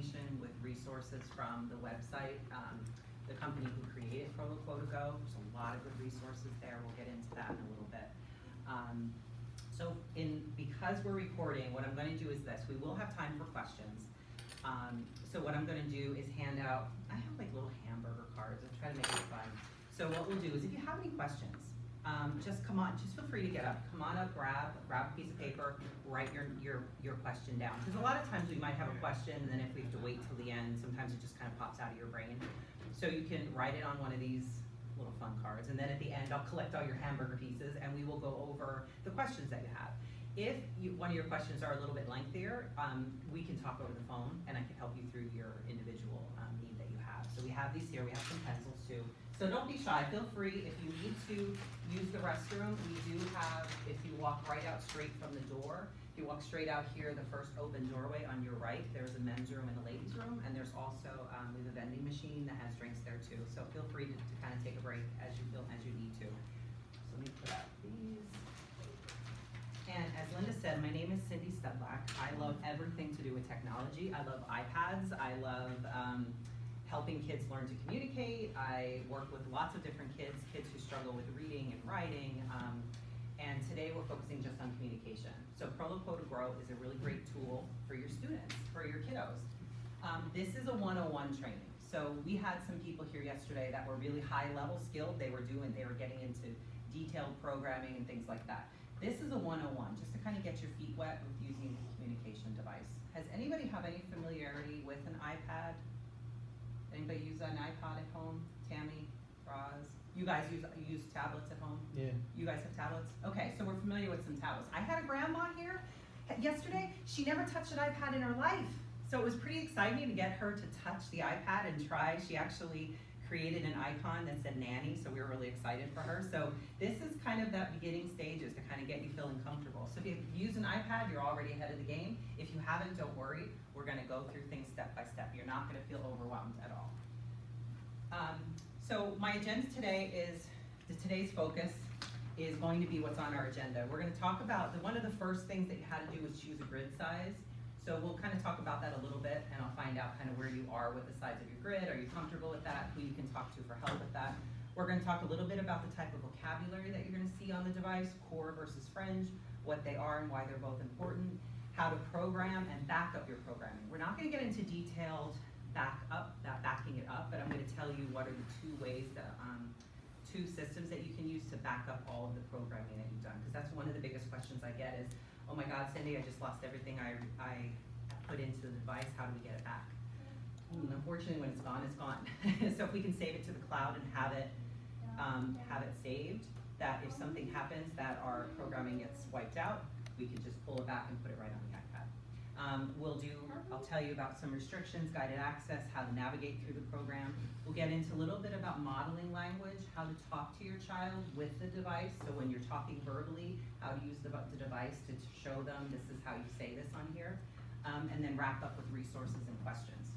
information with resources from the website, the company who created Proloquo2Go. There's a lot of good resources there. We'll get into that in a little bit. Because we're recording, what I'm going to do is this. We will have time for questions. So what I'm going to do is hand out, I have like little hamburger cards. I'll try to make it fun. So what we'll do is if you have any questions, just come on, just feel free to get up. Come on up, grab a piece of paper, write your question down. Because a lot of times we might have a question, and then if we have to wait till the end, sometimes it just kind of pops out of your brain. So you can write it on one of these little fun cards, and then at the end I'll collect all your hamburger pieces and we will go over the questions that you have. If one of your questions are a little bit lengthier, we can talk over the phone and I can help you through your individual need that you have. So we have these here, we have some pencils too. So don't be shy, feel free. If you need to use the restroom, we do have, if you walk right out straight from the door, if you walk straight out here, the first open doorway on your right, there's a men's room and a ladies' room, and there's also we have a vending machine that has drinks there too. So feel free to kind of take a break as you feel, as you need to. So let me put out these. And as Linda said, my name is Studack. I love everything to do with technology. I love iPads. I love helping kids learn to communicate. I work with lots of different kids who struggle with reading and writing. And today we're focusing just on communication. So Proloquo2Go is a really great tool for your students, for your kiddos. This is a 101 training. So we had some people here yesterday that were really high level skilled. They were getting into detailed programming and things like that. This is a 101, just to kind of get your feet wet with using a communication device. Has anybody have any familiarity with an iPad? Anybody use an iPod at home? Tammy, Roz? You guys use tablets at home? Yeah. You guys have tablets? Okay, so we're familiar with some tablets. I had a grandma here yesterday. She never touched an iPad in her life. So it was pretty exciting to get her to touch the iPad and try. She actually created an icon that said nanny, so we were really excited for her. So this is kind of that beginning stages to kind of get you feeling comfortable. So if you use an iPad, you're already ahead of the game. If you haven't, don't worry. We're gonna go through things step by step. You're not gonna feel overwhelmed at all. So my agenda today is, today's focus is going to be what's on our agenda. We're gonna talk about, one of the first things that you had to do was choose a grid size. So we'll kind of talk about that a little bit, and I'll find out kind of where you are with the size of your grid. Are you comfortable with that? Who you can talk to for help with that. We're going to talk a little bit about the type of vocabulary that you're going to see on the device, core versus fringe, what they are and why they're both important, how to program and back up your programming. We're not going to get into detailed backing it up, but I'm going to tell you what are the two ways that, two systems that you can use to back up all of the programming that you've done, because that's one of the biggest questions I get is, oh my God, Cindy, I just lost everything I put into the device. How do we get it back? Unfortunately, when it's gone, it's gone. So if we can save it to the cloud and have it saved, that if something happens that our programming gets wiped out, we can just pull it back and put it right on the iPad. I'll tell you about some restrictions, guided access, how to navigate through the program. We'll get into a little bit about modeling language, how to talk to your child with the device. So when you're talking verbally, how to use the device to show them this is how you say this on here. And then wrap up with resources and questions.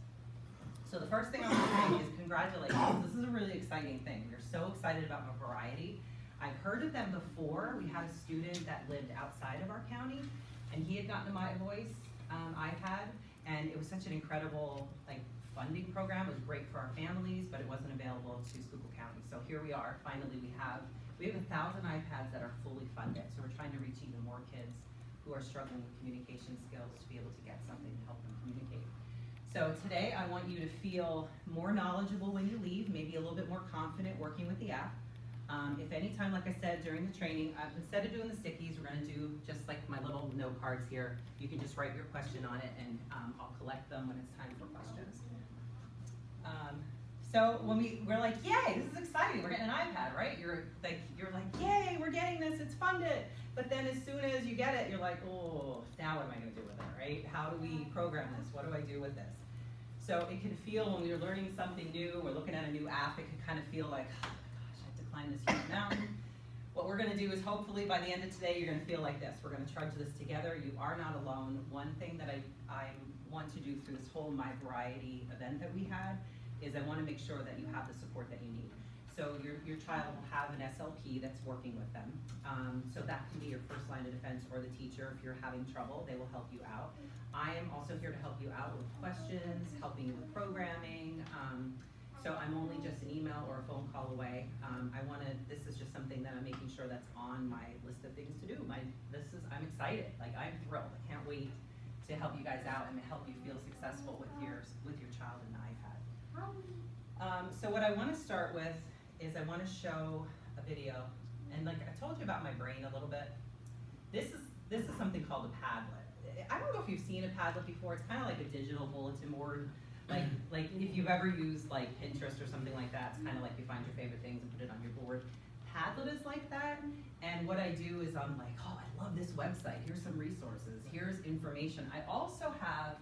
So the first thing I want to say is congratulations. This is a really exciting thing. We're so excited about the variety. I've heard of them before. We had a student that lived outside of our county, and he had gotten a My Voice iPad, and it was such an incredible funding program. It was great for our families, but it wasn't available to Schuylkill County. So here we are. Finally, we have 1,000 iPads that are fully funded. So we're trying to reach even more kids who are struggling with communication skills to be able to get something to help them communicate. So today, I want you to feel more knowledgeable when you leave, maybe a little bit more confident working with the app. If anytime, like I said, during the training, instead of doing the stickies, we're going to do just like my little note cards here. You can just write your question on it, and I'll collect them when it's time for questions. So when we're like, yay, this is exciting. We're getting an iPad, right? You're like, yay, we're getting this. It's funded. But then as soon as you get it, you're like, oh, now what am I going to do with it, right? How do we program this? What do I do with this? So it can feel when we're learning something new, we're looking at a new app, it can kind of feel like, oh my gosh, I have to climb this huge mountain. What we're going to do is hopefully by the end of today, you're going to feel like this. We're going to trudge this together. You are not alone. One thing that I want to do through this whole My Variety event that we had is I want to make sure that you have the support that you need. So your child will have an SLP that's working with them. So that can be your first line of defense, or the teacher. If you're having trouble, they will help you out. I am also here to help you out with questions, helping you with programming. So I'm only just an email or a phone call away. This is just something that I'm making sure that's on my list of things to do. I'm excited, like I'm thrilled. I can't wait to help you guys out and help you feel successful with your child and the iPad. So what I want to start with is I want to show a video, and like I told you about my brain a little bit. This is something called a Padlet. I don't know if you've seen a Padlet before. It's kind of like a digital bulletin board. Like if you've ever used like Pinterest or something like that, it's kind of like you find your favorite things and put it on your board. Padlet is like that, and what I do is I'm like, oh, I love this website. Here's some resources. Here's information. I also have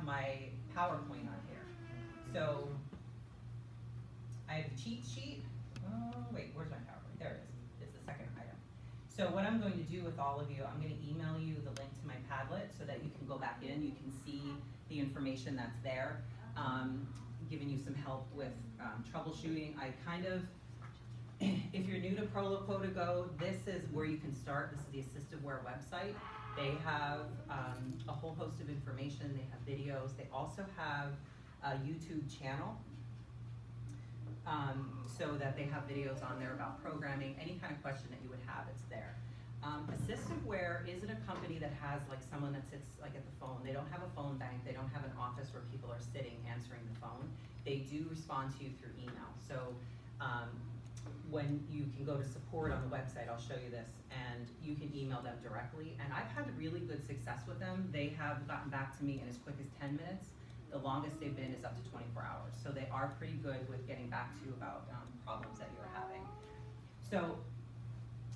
my PowerPoint on here. So I have the cheat sheet. Oh wait, where's my PowerPoint? There it is. It's the second item. So what I'm going to do with all of you, I'm going to email you the link to my Padlet so that you can go back in, you can see the information that's there, giving you some help with troubleshooting. If you're new to Proloquo2Go, this is where you can start. This is the assistive wear website. They have a whole host of information. They have videos. They also have a YouTube channel. So that they have videos on there about programming, any kind of question that you would have, it's there. Assistive Wear isn't a company that has like someone that sits like at the phone. They don't have a phone bank. They don't have an office where people are sitting answering the phone. They do respond to you through email. So when you can go to support on the website, I'll show you this, and you can email them directly. And I've had really good success with them. They have gotten back to me in as quick as 10 minutes. The longest they've been is up to 24 hours. So they are pretty good with getting back to you about problems that you're having. So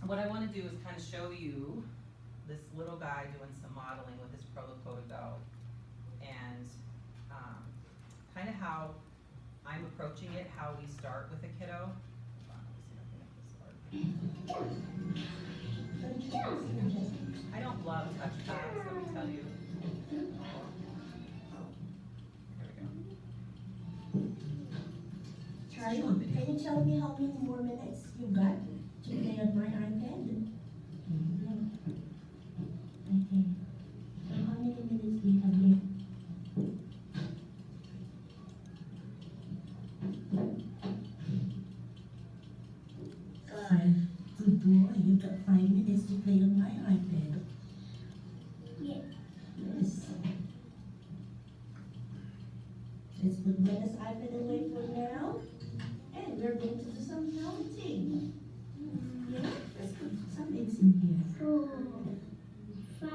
what I want to do is kind of show you this little guy doing some modeling with his Proloquo2Go, and kind of how I'm approaching it, how we start with a kiddo. I don't love touch pads, let me tell you. Charlie, can you tell me how many more minutes you got to play on my iPad? Okay. So how many minutes do you have left? Good boy, you've got 5 minutes to play on my iPad. Yes. Let's put Gwenna's iPad away for now. And we're going to do some counting. Yeah, let's put some things in here. 4, 5,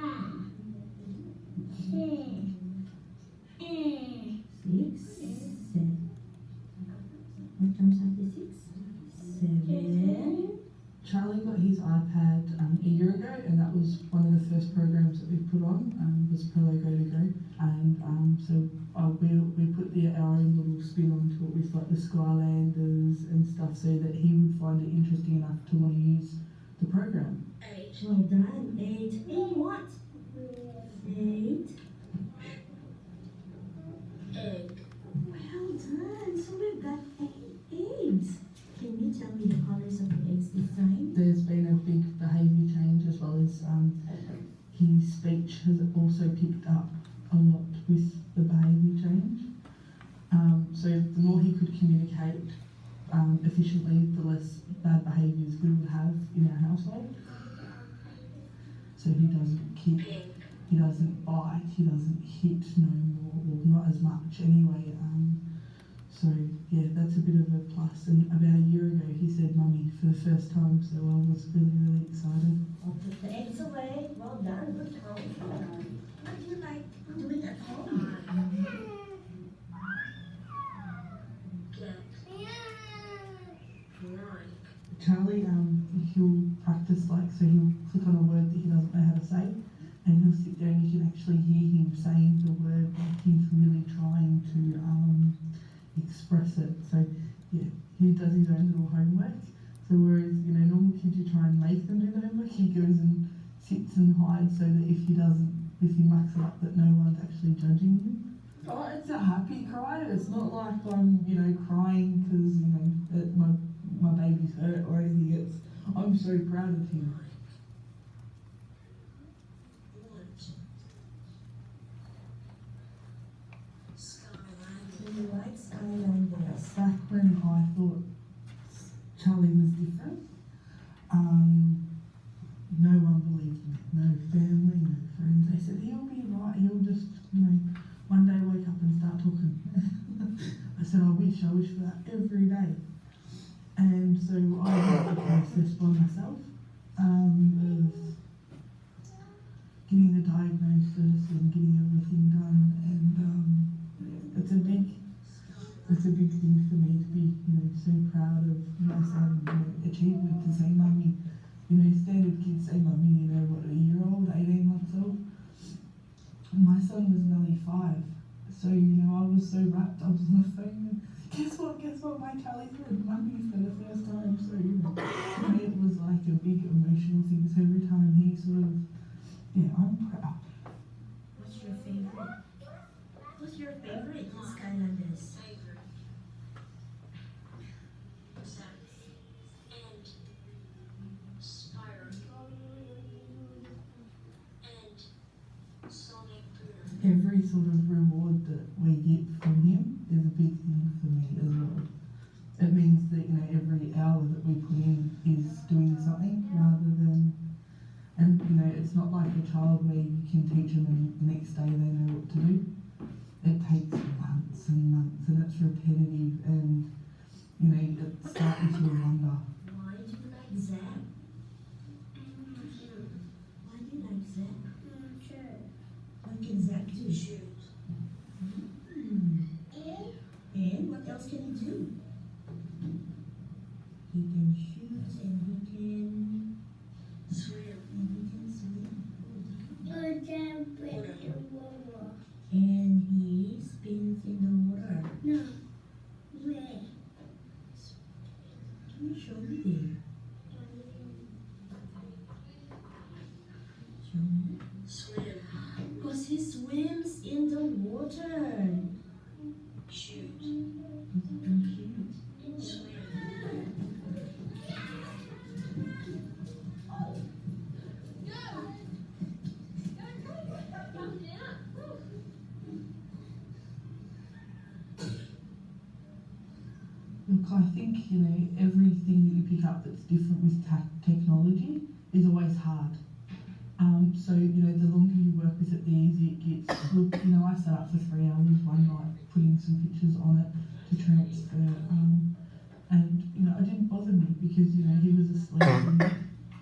6, 8. 6, 7. What comes after 6? 7. Charlie got his iPad a year ago, and that was one of the first programs that we put on, was Proloquo2Go. And we put our own little spin onto it with like the Skylanders and stuff, so that he would find it interesting enough to want to use the program. 8. Well done. 8. 8 what? 8. 8. Well done. So we've got 8 eggs. Can you tell me the colors of the eggs this time? There's been a big behaviour change, as well as his speech has also picked up a lot with the behaviour change. So the more he could communicate efficiently, the less bad behaviours we would have in our household. So he doesn't kick, he doesn't bite, he doesn't hit no more, well, not as much anyway. So yeah, that's a bit of a plus. And about a year ago he said "mummy" for the first time, so I was really excited. I'll put the eggs away. Well done, good job. What do you like doing at home? Charlie, he'll practice, so he'll click on a word that he doesn't know how to say, and he'll sit there and you can actually hear him saying the word, like he's really trying to express it. So yeah, he does his own little homework. So whereas, normal kids, you try and make them do the homework, he goes and sits and hides so that if he mucks it up, that no one's actually judging him. Oh, it's a happy cry. It's not like I'm, crying because, that my baby's hurt or anything. I'm so proud of him. Do you like Skylanders? Back when I thought Charlie was different, no one believed me. No family, no friends. They said, he'll be right. He'll just, one day wake up and start talking. I said, I wish for that every day. And so I went the process by myself of getting the diagnosis and getting everything done. And it's a big thing for me to be, so proud of my son, achievement to say, Mummy, standard kids say, Mummy, what, a year old, 18 months old? My son was nearly 5. So, I was so wrapped, I was on the phone, and guess what, my Charlie said, Mummy, for the first time. So, for me it was like a big emotional thing. So every time he sort of, I'm proud. What's your favorite? What's your favorite in Skylanders? Every sort of reward that we get from him is a big thing for me as well. It means that, every hour that we put in is doing something rather than, and, it's not like a child where you can teach them and the next day they know what to do. It takes months and months and it's repetitive and, it's starting to wonder. Why do you like Zach? Why do you like Zach? What can Zach do? Shoot. And what else can he do? He can shoot and he can swim. And he can swim. And he spins in the water. No. Where? Can you show me there? Show me. Swim. Because he swims in the water. Shoot. He can shoot. Swim. Look, I think, everything that you pick up that's different with technology is always hard. So, the longer you work with it, the easier it gets. Look, I sat up for 3 hours one night putting some pictures on it to transfer. And, it didn't bother me because, he was asleep.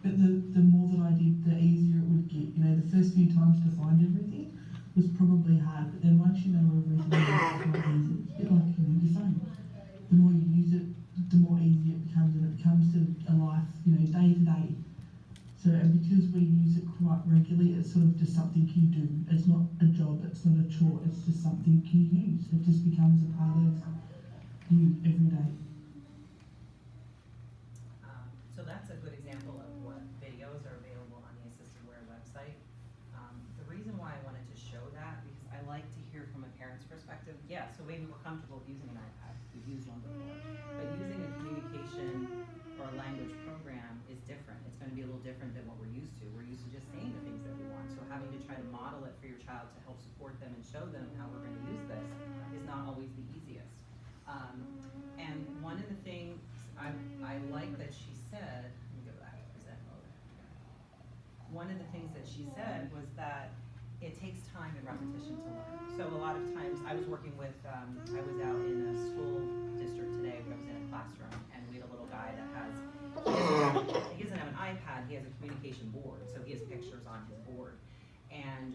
But the more that I did, the easier it would get. The first few times to find everything was probably hard. But then once you know everything, it's quite easy. It's a bit like, your phone. The more you use it, the more easy it becomes, and it becomes to a life, day to day. So, and because we use it quite regularly, it's sort of just something you do. It's not a job, it's not a chore, it's just something you use. It just becomes a part of you every day. So that's a good example of what videos are available on the Assisted Wear website. The reason why I wanted to show that, because I like to hear from a parent's perspective. Yeah, so maybe we're comfortable with using an iPad. We've used one before. But using a communication or a language program is different. It's going to be a little different than what we're used to. We're used to just saying the things that we want. So having to try to model it for your child to help support them and show them how we're going to use this is not always the easiest. And one of the things I like that she said, let me go back to present mode. One of the things that she said was that it takes time and repetition to learn. So a lot of times, I was working with, I was out in a school district today where I was in a classroom, and we had a little guy that he doesn't have an iPad, he has a communication board, so he has pictures on his board. And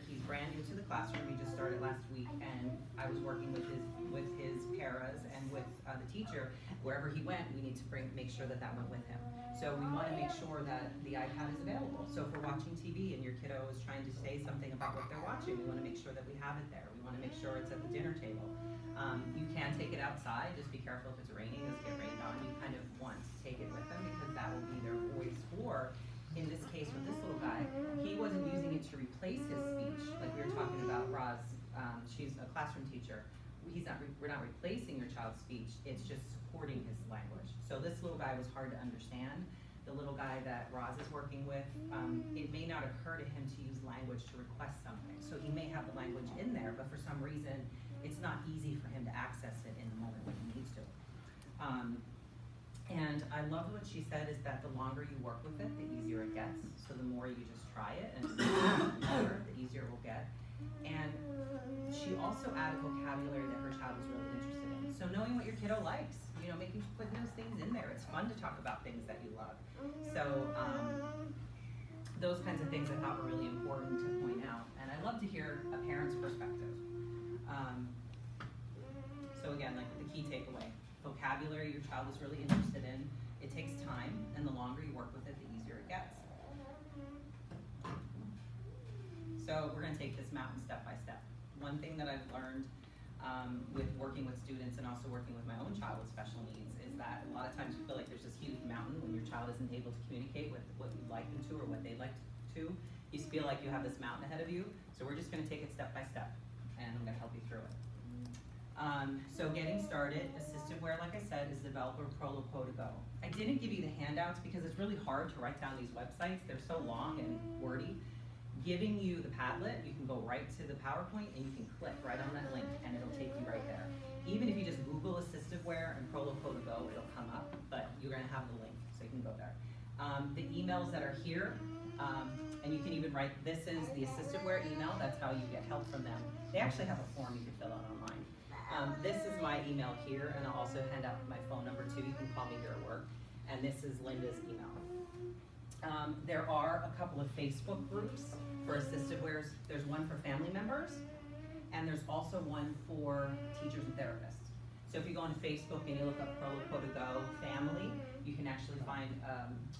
he's brand new to the classroom, he just started last week, and I was working with his paras and with the teacher. Wherever he went, we need to make sure that went with him. So we want to make sure that the iPad is available. So if we're watching TV and your kiddo is trying to say something about what they're watching, we want to make sure that we have it there. We want to make sure it's at the dinner table. You can take it outside, just be careful if it's raining, does it get rained on. You kind of want to take it with them because that will be their voice. Or in this case with this little guy, he wasn't using it to replace his speech. Like we were talking about Roz, she's a classroom teacher, we're not replacing your child's speech, it's just supporting his language. So this little guy was hard to understand. The little guy that Roz is working with, it may not occur to him to use language to request something. So he may have the language in there, but for some reason, it's not easy for him to access it in the moment when he needs to. And I love what she said is that the longer you work with it, the easier it gets. So the more you just try it and the easier it will get. And she also added vocabulary that her child was really interested in. So knowing what your kiddo likes, you know, putting those things in there. It's fun to talk about things that you love. So those kinds of things I thought were really important to point out. And I love to hear a parent's perspective. So again, like the key takeaway, vocabulary your child is really interested in. It takes time, and the longer you work with it, the easier it gets. So we're going to take this mountain step by step. One thing that I've learned with working with students and also working with my own child with special needs is that a lot of times you feel like there's this huge mountain when your child isn't able to communicate with what you'd like them to or what they'd like to. You feel like you have this mountain ahead of you. So we're just going to take it step by step, and I'm going to help you through it. So getting started, assistantware, like I said, is developer Proloquo2Go. I didn't give you the handouts because it's really hard to write down these websites. They're so long and wordy. Giving you the Padlet, you can go right to the PowerPoint and you can click right on that link and it'll take you right there. Even if you just Google assistiveware and Proloquo2Go, it'll come up, but you're gonna have the link, so you can go there. The emails that are here, and you can even write, this is the assistiveware email, that's how you get help from them. They actually have a form you can fill out online. This is my email here, and I'll also hand out my phone number too. You can call me here at work. And this is Linda's email. There are a couple of Facebook groups for assistiveware. There's one for family members, and there's also one for teachers and therapists. So if you go on Facebook and you look up Proloquo2Go family, you can actually find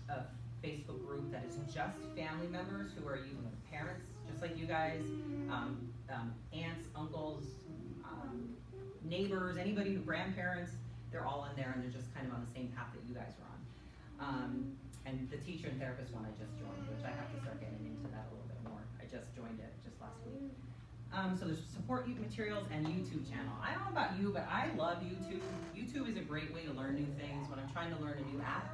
a Facebook group that is just family members who are you parents, just like you guys, aunts, uncles, neighbors, anybody who grandparents, they're all in there and they're just kind of on the same path that you guys are on. And the teacher and therapist one I just joined, which I have to start getting into that a little bit more. I just joined it just last week. So there's support materials and YouTube channel. I don't know about you, but I love YouTube. YouTube is a great way to learn new things. When I'm trying to learn a new app,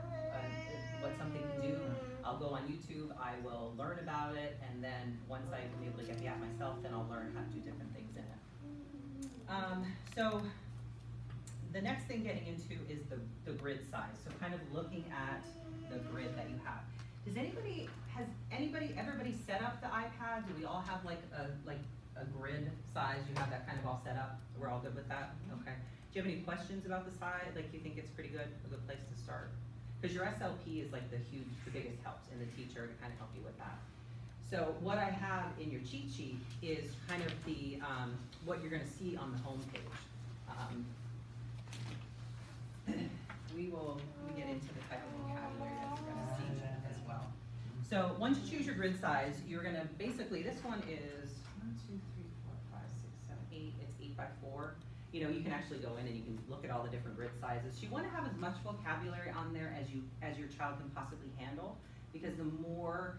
what something can do, I'll go on YouTube, I will learn about it, and then once I'm able to get the app myself, then I'll learn how to do different things in it. So the next thing getting into is the grid size. So kind of looking at the grid that you have. Everybody set up the iPad? Do we all have like a grid size? You have that kind of all set up? We're all good with that? Okay. Do you have any questions about the size? Like you think it's pretty good, a good place to start? Because your SLP is like the biggest helps in the teacher to kind of help you with that. So what I have in your cheat sheet is kind of the, what you're gonna see on the home page. We get into the type of vocabulary that you're gonna see as well. So once you choose your grid size, you're gonna, basically this one is 1, 2, 3, 4, 5, 6, 7, 8, it's 8 by 4. You know, you can actually go in and you can look at all the different grid sizes. You wanna have as much vocabulary on there as your child can possibly handle, because the more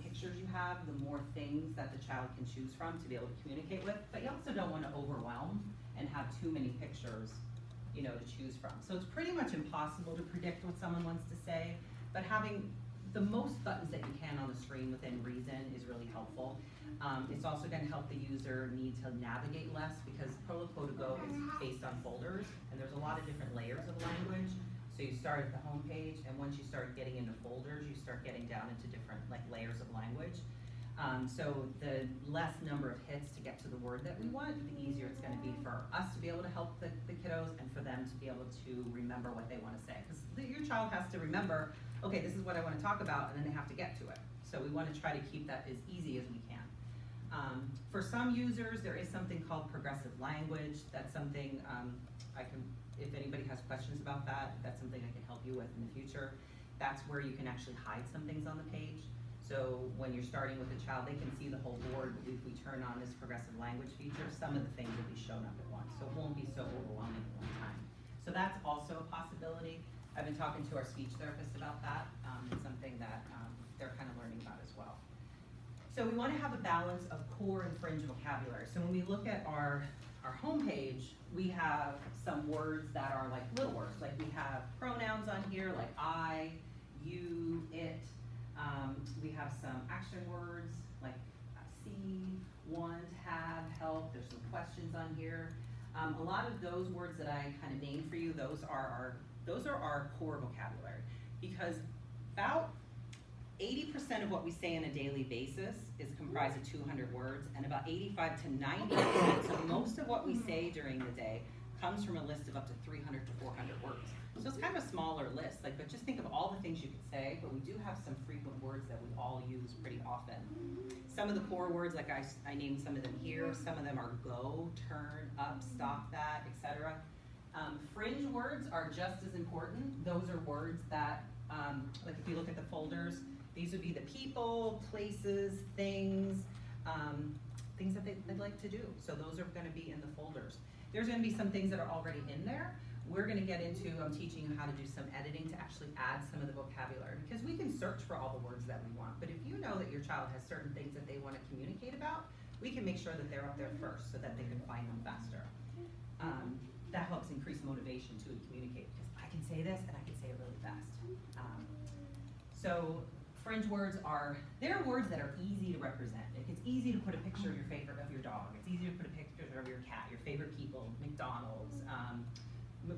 pictures you have, the more things that the child can choose from to be able to communicate with, but you also don't want to overwhelm and have too many pictures, you know, to choose from. So it's pretty much impossible to predict what someone wants to say, but having the most buttons that you can on the screen within reason is really helpful. It's also going to help the user need to navigate less, because Proloquo2Go is based on folders, and there's a lot of different layers of language. So you start at the home page, and once you start getting into folders, you start getting down into different layers of language. So the less number of hits to get to the word that we want, the easier it's going to be for us to be able to help the kiddos and for them to be able to remember what they want to say. Because your child has to remember, okay, this is what I want to talk about, and then they have to get to it. So we want to try to keep that as easy as we can. For some users, there is something called progressive language. That's something if anybody has questions about that, that's something I can help you with in the future. That's where you can actually hide some things on the page. So when you're starting with a child, they can see the whole board, but if we turn on this progressive language feature, some of the things will be shown up at once. So it won't be so overwhelming at one time. So that's also a possibility. I've been talking to our speech therapist about that. It's something that they're kind of learning about as well. So we want to have a balance of core and fringe vocabulary. So when we look at our our homepage, we have some words that are like little words. Like we have pronouns on here, like I, you, it. We have some action words like see, want, have, help. There's some questions on here. A lot of those words that I kind of named for you, those are our core vocabulary, because about 80% of what we say on a daily basis is comprised of 200 words, and about 85 to 90%, so most of what we say during the day comes from a list of up to 300 to 400 words. So it's kind of a smaller list, but just think of all the things you could say, but we do have some frequent words that we all use pretty often. Some of the core words, like I named some of them here, some of them are go, turn, up, stop that, etc. Fringe words are just as important. Those are words that, like if you look at the folders, these would be the people, places, things, things that they'd like to do. So those are gonna be in the folders. There's gonna be some things that are already in there. We're gonna get into teaching you how to do some editing to actually add some of the vocabulary, because we can search for all the words that we want, but if you know that your child has certain things that they wanna communicate about, we can make sure that they're up there first so that they can find them faster. That helps increase motivation too to communicate, because I can say this and I can say it really fast. So fringe words they're words that are easy to represent. It's easy to put a picture of your dog. It's easy to put a picture of your cat, your favorite people, McDonald's,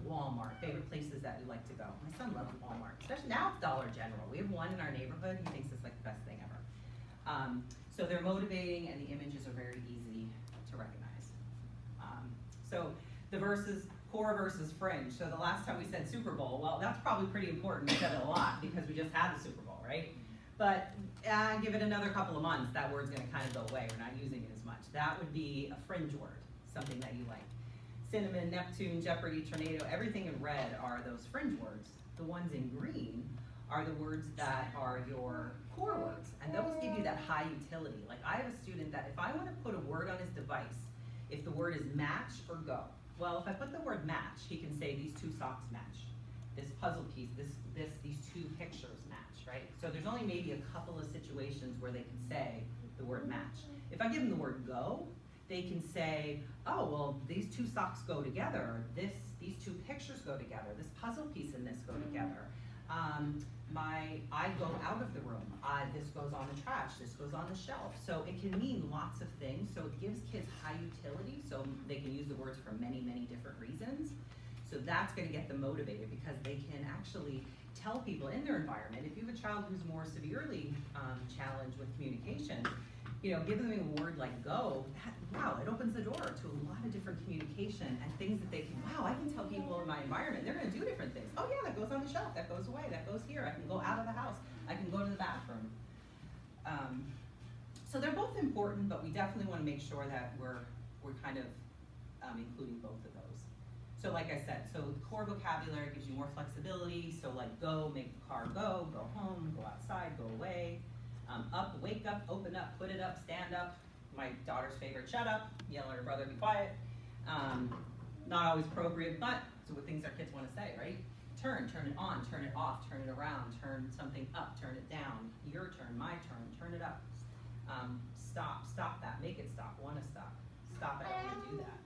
Walmart, favorite places that you like to go. My son loves Walmart, especially now it's Dollar General. We have one in our neighborhood. He thinks it's like the best thing ever. So they're motivating, and the images are very easy to recognize. So the core versus fringe. So the last time we said Super Bowl, well, that's probably pretty important. We said it a lot because we just had the Super Bowl, right? But give it another couple of months, that word's gonna kind of go away. We're not using it as much. That would be a fringe word, something that you like. Cinnamon, Neptune, Jeopardy, tornado, everything in red are those fringe words. The ones in green are the words that are your core words, and those give you that high utility. Like I have a student that if I want to put a word on his device, if the word is match or go, well, if I put the word match, he can say these two socks match, this puzzle piece, these two pictures match, right? So there's only maybe a couple of situations where they can say the word match. If I give them the word go, they can say, oh, well, these two socks go together, these two pictures go together, this puzzle piece and this go together. I go out of the room, this goes on the trash, this goes on the shelf. So it can mean lots of things, so it gives kids high utility, so they can use the words for many, many different reasons. So that's gonna get them motivated, because they can actually tell people in their environment, if you have a child who's more severely challenged with communication, give them a word like go, wow, it opens the door to a lot of different communication and things that they can, wow, I can tell people in my environment, they're gonna do different things. Oh yeah, that goes on the shelf, that goes away, that goes here, I can go out of the house, I can go to the bathroom. So they're both important, but we definitely wanna make sure that we're kind of including both of those. So like I said, so the core vocabulary gives you more flexibility, so like go, make the car go home, go outside, go away. Up, wake up, open up, put it up, stand up. My daughter's favorite, shut up, yell at her brother, be quiet. Not always appropriate, but it's what things our kids want to say, right? Turn it on, turn it off, turn it around, turn something up, turn it down. Your turn, my turn it up. Stop that, make it stop, want to stop. Stop it, I want to do that.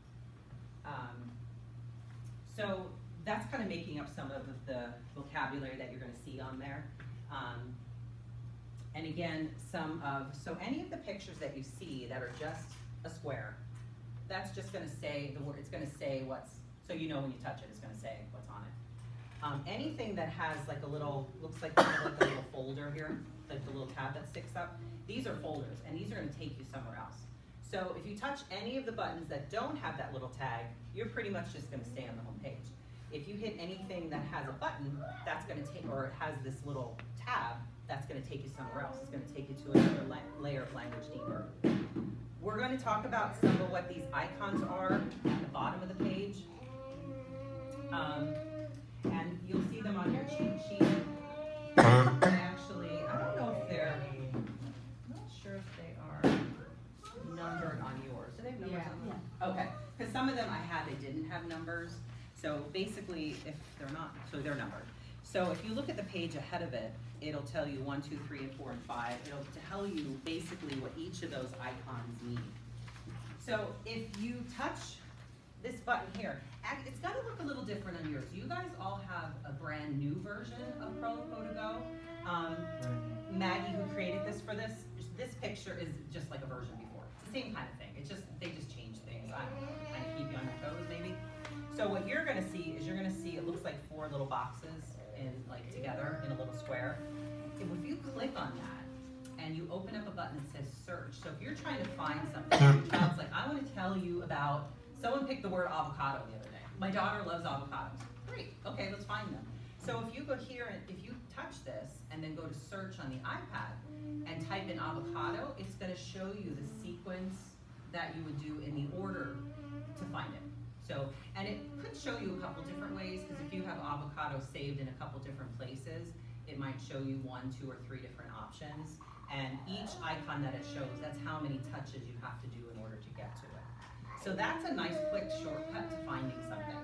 So that's kind of making up some of the vocabulary that you're going to see on there. And again, so any of the pictures that you see that are just a square, that's just gonna say the word, it's gonna say so you know when you touch it, it's gonna say what's on it. Anything that has like a little, looks like kind of like a little folder here, like the little tab that sticks up, these are folders, and these are gonna take you somewhere else. So if you touch any of the buttons that don't have that little tag, you're pretty much just gonna stay on the home page. If you hit anything that has a button, that's gonna take, or it has this little tab, that's gonna take you somewhere else. It's gonna take you to another layer of language deeper. We're gonna talk about some of what these icons are at the bottom of the page. And you'll see them on your cheat sheet. Actually, I don't know if I'm not sure if they are numbered on yours. Do they have numbers on them? Yeah. Okay, because some of them they didn't have numbers. So basically, if they're not, so they're numbered. So if you look at the page ahead of it, it'll tell you 1, 2, 3, and 4, and 5. It'll tell you basically what each of those icons mean. So if you touch this button here, it's gonna look a little different on yours. You guys all have a brand new version of Proloquo2Go. Maggie, who created this for this picture is just like a version before. It's the same kind of thing. It's just, they just change things. I don't know, kind of keep you on your toes maybe. So what you're gonna see is it looks like 4 little boxes together in a little square. If you click on that and you open up a button that says search, so if you're trying to find something, your child's like, I want to tell you about, someone picked the word avocado the other day. My daughter loves avocados. Great, okay, let's find them. So if you go here and if you touch this and then go to search on the iPad and type in avocado, it's going to show you the sequence that you would do in the order to find it. So, and it could show you a couple different ways, because if you have avocado saved in a couple different places, it might show you 1, 2, or 3 different options. And each icon that it shows, that's how many touches you have to do in order to get to it. So that's a nice quick shortcut to finding something.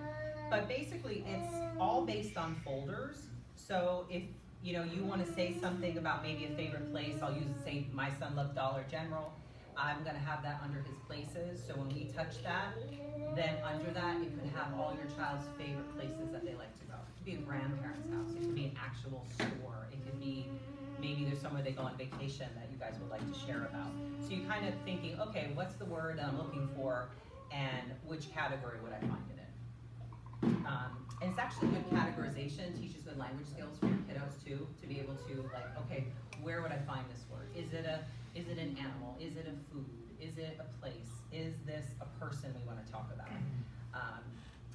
But basically, it's all based on folders. So if you want to say something about maybe a favorite place, I'll say my son loves Dollar General. I'm going to have that under his places. So when we touch that, then under that, it could have all your child's favorite places that they like to go. It could be a grandparent's house. It could be an actual store. It could be maybe there's somewhere they go on vacation that you guys would like to share about. So you're kind of thinking, okay, what's the word that I'm looking for, and which category would I find it in? And it's actually good categorization, teaches good language skills for your kiddos too, to be able to okay, where would I find this word? Is it an animal? Is it a food? Is it a place? Is this a person we want to talk about?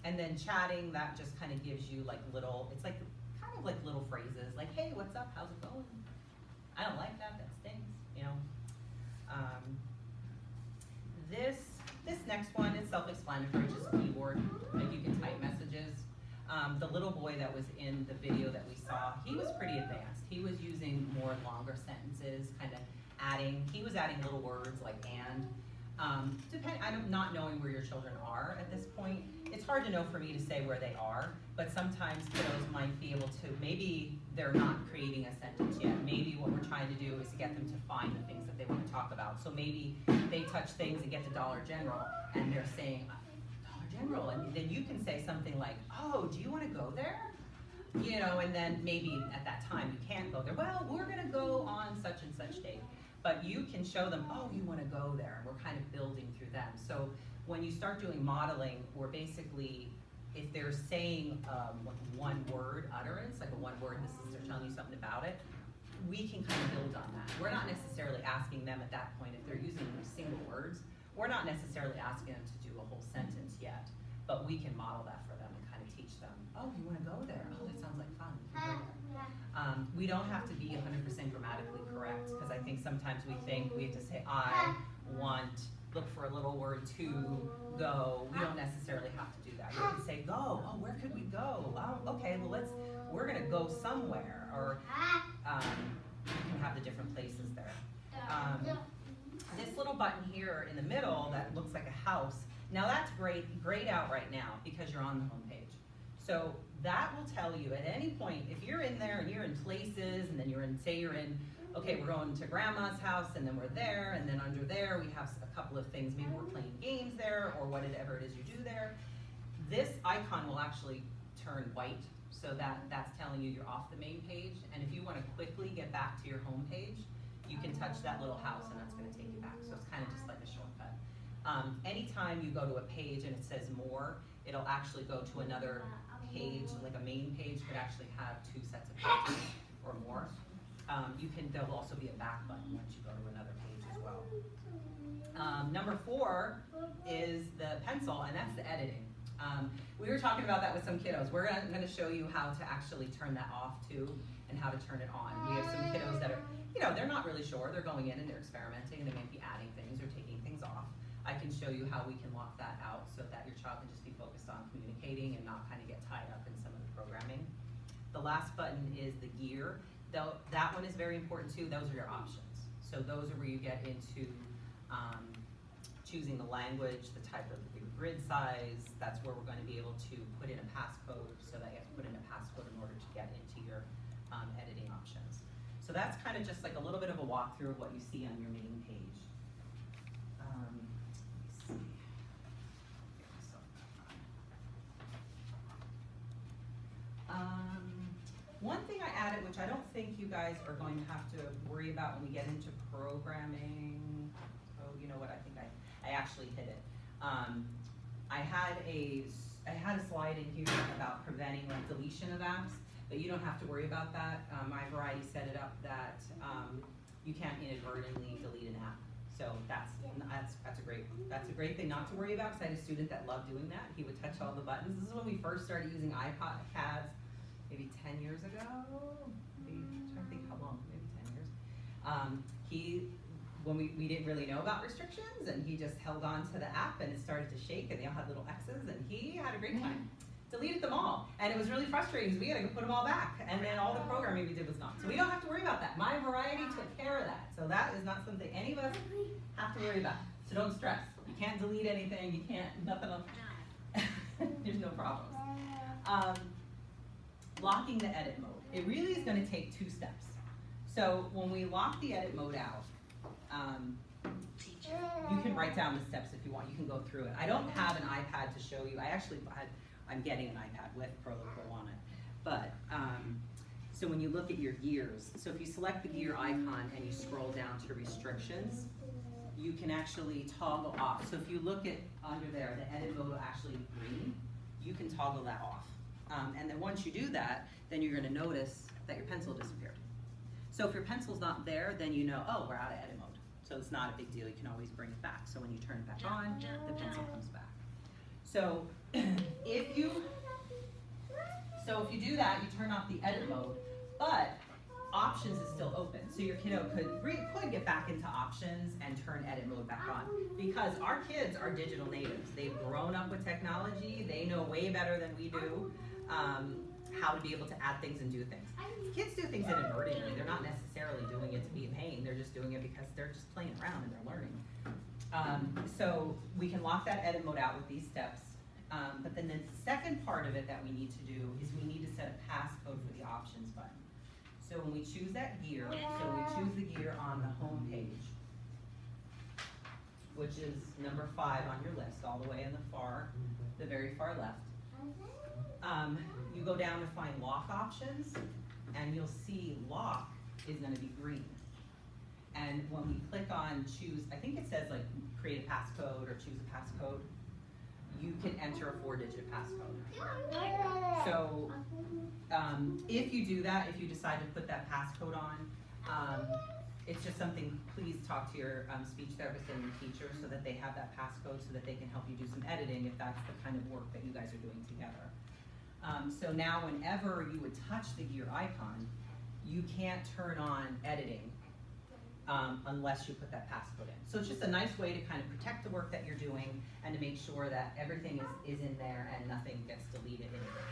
And then chatting, that just kind of gives you it's kind of like little phrases, like, hey, what's up? How's it going? I don't like that, that stinks, This next one is self-explanatory, just a keyboard, like you can type messages. The little boy that was in the video that we saw, he was pretty advanced. He was using more longer sentences, kind of he was adding little words like and. I'm not knowing where your children are at this point. It's hard to know for me to say where they are, but sometimes kiddos might be able to, maybe they're not creating a sentence yet. Maybe what we're trying to do is to get them to find the things that they want to talk about. So maybe they touch things and get to Dollar General and they're saying, Dollar General, and then you can say something like, oh, do you want to go there? And then maybe at that time you can't go there. Well, we're gonna go on such and such date. But you can show them, oh, you want to go there, and we're kind of building through them. So when you start doing modeling, we're basically, if they're saying one word utterance, like a one word, they're telling you something about it, we can kind of build on that. We're not necessarily asking them at that point, if they're using single words, we're not necessarily asking them to do a whole sentence yet, but we can model that for them and kind of teach them, oh, you want to go there? Oh, that sounds like fun. We don't have to be 100% grammatically correct, because I think sometimes we think we have to say I want, look for a little word to go. We don't necessarily have to do that. We can say go. Oh, where could we go? Oh, okay, well we're gonna go somewhere, or you can have the different places there. This little button here in the middle that looks like a house, now that's grayed out right now because you're on the home page. So that will tell you at any point, if you're in there and you're in places, and then say you're in, okay, we're going to grandma's house, and then we're there, and then under there we have a couple of things, maybe we're playing games there, or whatever it is you do there. This icon will actually turn white, so that's telling you you're off the main page, and if you want to quickly get back to your home page, you can touch that little house, and that's going to take you back, so it's kind of just like a shortcut. Anytime you go to a page and it says more, it'll actually go to another page, like a main page could actually have 2 sets of pages or more. There'll also be a back button once you go to another page as well. Number 4 is the pencil, and that's the editing. We were talking about that with some kiddos. We're going to show you how to actually turn that off too, and how to turn it on. We have some kiddos that are, they're not really sure. They're going in and they're experimenting. They might be adding things or taking things off. I can show you how we can lock that out so that your child can just be focused on communicating and not kind of get tied up in some of the programming. The last button is the gear. Though that one is very important too. Those are your options. So those are where you get into choosing the language, the type of the grid size. That's where we're going to be able to put in a passcode, so that you have to put in a passcode in order to get into your editing options. So that's kind of just like a little bit of a walkthrough of what you see on your main page. Let me see. One thing I added, which I don't think you guys are going to have to worry about when we get into programming. Oh, you know what? I think I actually hit it. I had a slide in here about preventing like deletion of apps, but you don't have to worry about that. My variety set it up that you can't inadvertently delete an app. So that's a great thing not to worry about, because I had a student that loved doing that. He would touch all the buttons. This is when we first started using iPads, maybe 10 years ago. Maybe, I'm trying to think how long, maybe 10 years. When we didn't really know about restrictions, and he just held on to the app and it started to shake and they all had little X's, and he had a great time. Deleted them all. And it was really frustrating because we had to go put them all back. And then all the programming we did was gone. So we don't have to worry about that. My variety took care of that. So that is not something any of us have to worry about. So don't stress. You can't delete anything. You can't, nothing else. There's no problems. Locking the edit mode. It really is going to take 2 steps. So when we lock the edit mode out, you can write down the steps if you want. You can go through it. I don't have an iPad to show you. I'm getting an iPad with Proloquo on it. But, so when you look at your gears, so if you select the gear icon and you scroll down to restrictions, you can actually toggle off. So if you look at under there, the edit mode will actually be green. You can toggle that off. And then once you do that, then you're gonna notice that your pencil disappeared. So if your pencil's not there, then you know, oh, we're out of edit mode. So it's not a big deal, you can always bring it back. So when you turn it back on, the pencil comes back. So if you do that, you turn off the edit mode, but options is still open. So your kiddo could get back into options and turn edit mode back on, because our kids are digital natives. They've grown up with technology. They know way better than we do how to be able to add things and do things. Kids do things inadvertently. They're not necessarily doing it to be a pain. They're just doing it because they're just playing around and they're learning. So we can lock that edit mode out with these steps. But then the second part of it that we need to do is we need to set a passcode for the options button. So when we choose that gear, so we choose the gear on the home page, which is number 5 on your list, all the way in the very far left. You go down to find lock options, and you'll see lock is going to be green. And when we click on choose, I think it says like create a passcode or choose a passcode, you can enter a 4-digit passcode. So if you do that, if you decide to put that passcode on, it's just something, please talk to your speech therapist and your teacher so that they have that passcode so that they can help you do some editing if that's the kind of work that you guys are doing together. So now whenever you would touch the gear icon, you can't turn on editing unless you put that passcode in. So it's just a nice way to kind of protect the work that you're doing and to make sure that everything is in there and nothing gets deleted anywhere.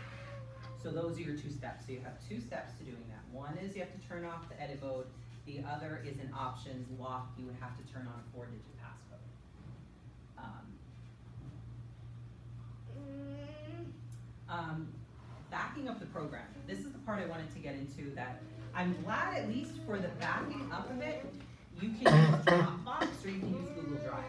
So those are your 2 steps. So you have 2 steps to doing that. One is you have to turn off the edit mode. The other is in options lock. You would have to turn on a 4-digit passcode. Backing up the program. This is the part I wanted to get into that I'm glad, at least for the backing up of it, you can use Dropbox or you can use Google Drive.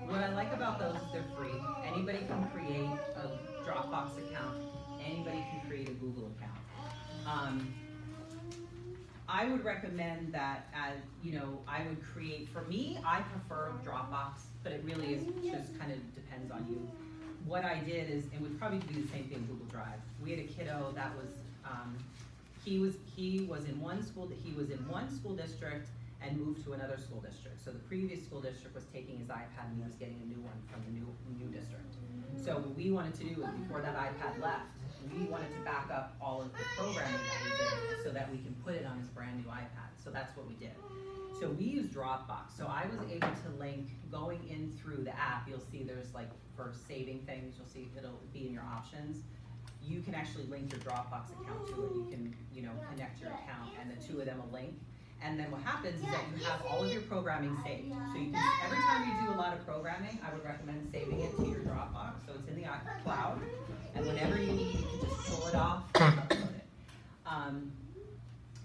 What I like about those is they're free. Anybody can create a Dropbox account. Anybody can create a Google account. I would recommend that as, I would create, for me, I prefer Dropbox, but it really is just kind of depends on you. What I did is, it would probably do the same thing in Google Drive. We had a kiddo that was, he was in one school district and moved to another school district. So the previous school district was taking his iPad and he was getting a new one from the new district. So what we wanted to do is, before that iPad left, we wanted to back up all of the programming that we did so that we can put it on his brand new iPad. So that's what we did. So we use Dropbox. So I was able to link, going in through the app, you'll see there's like, for saving things, you'll see it'll be in your options. You can actually link your Dropbox account to it. You can, connect your account and the 2 of them will link. And then what happens is that you have all of your programming saved. So you can, every time you do a lot of programming, I would recommend saving it to your Dropbox. So it's in the cloud. And whenever you need, you can just pull it off and upload it.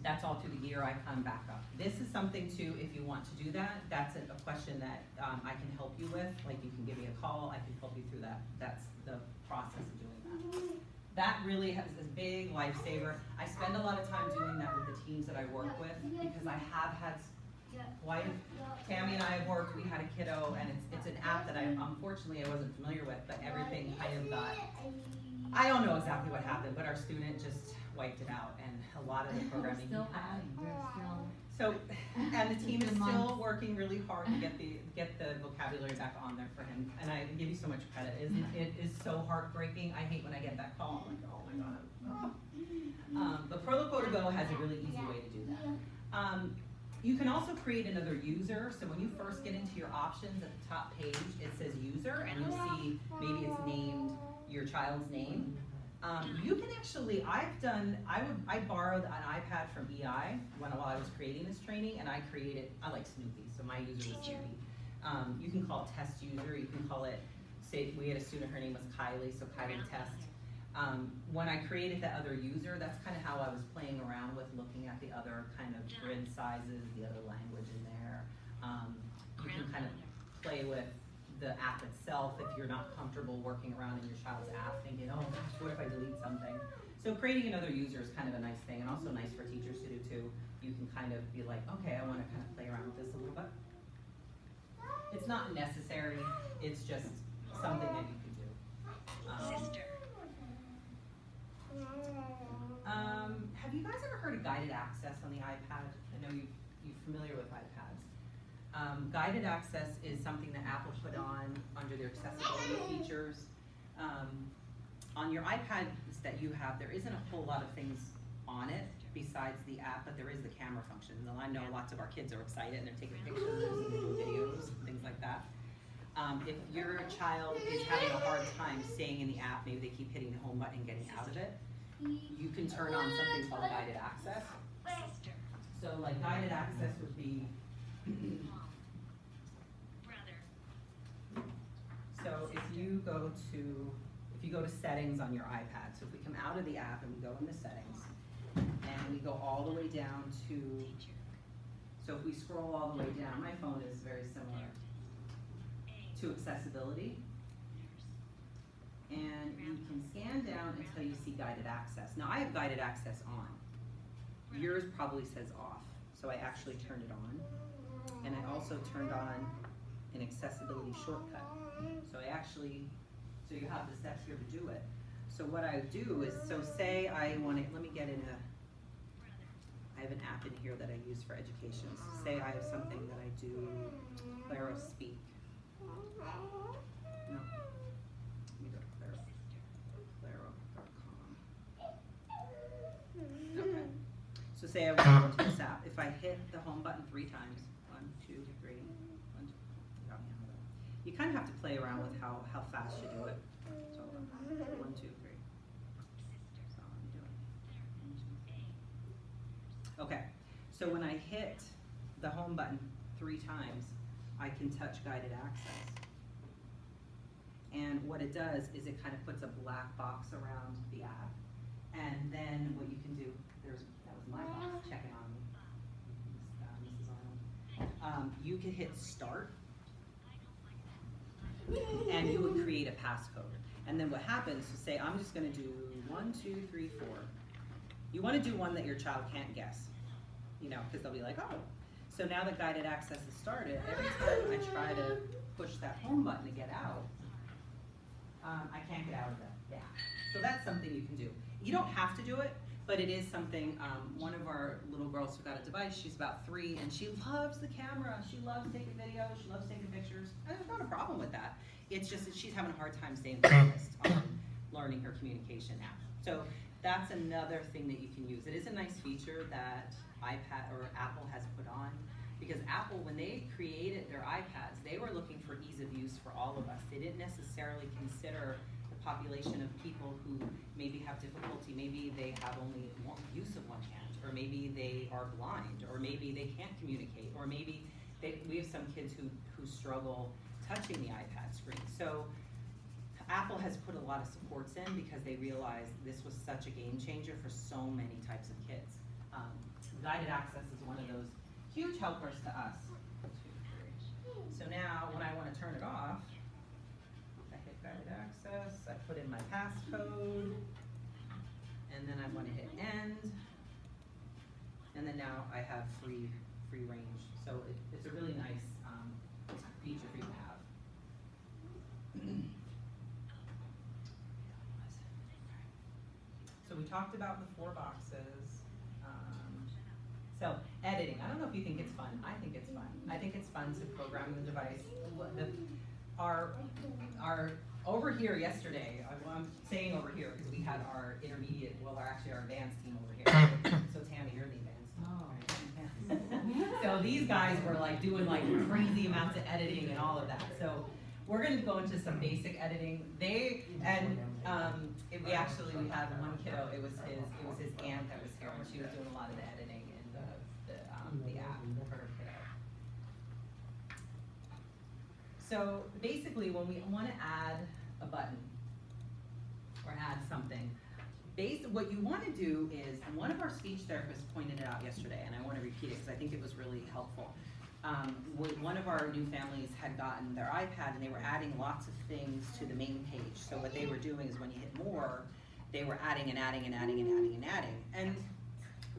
That's all through the gear icon backup. This is something too, if you want to do that, that's a question that I can help you with. Like, you can give me a call, I can help you through that. That's the process of doing that. that really is a big lifesaver. I spend a lot of time doing that with the teams that I work with because I have had quite Tammy and I have worked, we had a kiddo, and it's an app that unfortunately I wasn't familiar with, but everything kind of got, I don't know exactly what happened, but our student just wiped it out, and a lot of the programming. Still adding, they're still. So, and the team is still working really hard to get the vocabulary back on there for him, and I give you so much credit. It is so heartbreaking. I hate when I get that call. I'm like, oh my god. Oh. But Proloquo2Go has a really easy way to do that. You can also create another user. So when you first get into your options at the top page, it says user, and you'll see maybe it's named your child's name. You can actually, I borrowed an iPad from EI while I was creating this training, and I like Snoopy, so my user was Snoopy. You can call it test user, you can call it, say we had a student, her name was Kylie, so Kylie test. When I created that other user, that's kind of how I was playing around with looking at the other kind of grid sizes, the other language in there. You can kind of play with the app itself if you're not comfortable working around in your child's app thinking, oh gosh, what if I delete something? So creating another user is kind of a nice thing, and also nice for teachers to do too. You can kind of be like, okay, I want to kind of play around with this a little bit. It's not necessary, it's just something that you can do. Have you guys ever heard of guided access on the iPad? I know you're familiar with iPads. Guided access is something that Apple put on under their accessibility features. On your iPads that you have, there isn't a whole lot of things on it besides the app, but there is the camera function. And I know lots of our kids are excited and they're taking pictures and doing videos and things like that. If your child is having a hard time staying in the app, maybe they keep hitting the home button and getting out of it, you can turn on something called guided access. So like guided access would be, so if you go to settings on your iPad, so if we come out of the app and we go into settings, and we go all the way down to, so if we scroll all the way down, my phone is very similar to accessibility. And you can scan down until you see guided access. Now I have guided access on. Yours probably says off. So I actually turned it on. And I also turned on an accessibility shortcut. So so you have the steps here to do it. So what I do is, so say I want to, let me get in I have an app in here that I use for education. So say I have something that I do, Claro Speak. No. Let me go to Claro.com. Okay. So say I want to go to this app. If I hit the home button 3 times, 1, 2, 3, 1, 2, you kind of have to play around with how fast you do it. So 1, 2, 3. That's all I'm doing. 1, 2. Okay. So when I hit the home button 3 times, I can touch guided access. And what it does is it kind of puts a black box around the app. And then what you can do, that was my box checking on me, Mrs. Arnold. You can hit start, and you would create a passcode. And then what happens, so say I'm just gonna do 1, 2, 3, 4. You wanna do one that your child can't guess, because they'll be like, oh. So now that guided access is started, every time I try to push that home button to get out, I can't get out of the app. So that's something you can do. You don't have to do it, but it is something, one of our little girls who got a device, she's about 3, and she loves the camera. She loves taking videos, she loves taking pictures. And there's not a problem with that. It's just that she's having a hard time staying focused on learning her communication app. So that's another thing that you can use. It is a nice feature that iPad or Apple has put on, because Apple, when they created their iPads, they were looking for ease of use for all of us. They didn't necessarily consider the population of people who maybe have difficulty, maybe they have only use of one hand, or maybe they are blind, or maybe they can't communicate, or maybe we have some kids who struggle touching the iPad screen. So Apple has put a lot of supports in because they realized this was such a game changer for so many types of kids. Guided access is one of those huge helpers to us. 2, 3. So now when I want to turn it off, I hit guided access, I put in my passcode, and then I want to hit end, and then now I have free range. So it's a really nice feature for you to have. So we talked about the 4 boxes. So editing, I don't know if you think it's fun. I think it's fun. I think it's fun to program the device. Our over here yesterday, I'm saying over here because we had our intermediate, well, actually our advanced team over here. So Tammy, you're the advanced. So these guys were like doing like crazy amounts of editing and all of that. So we're going to go into some basic editing. We had one kiddo. It was his aunt that was here, and she was doing a lot of the editing in the app for her kiddo. So basically, when we want to add a button or add something, what you want to do is, and one of our speech therapists pointed it out yesterday, and I want to repeat it because I think it was really helpful. One of our new families had gotten their iPad and they were adding lots of things to the main page. So what they were doing is when you hit more, they were adding and adding and adding and adding and adding. And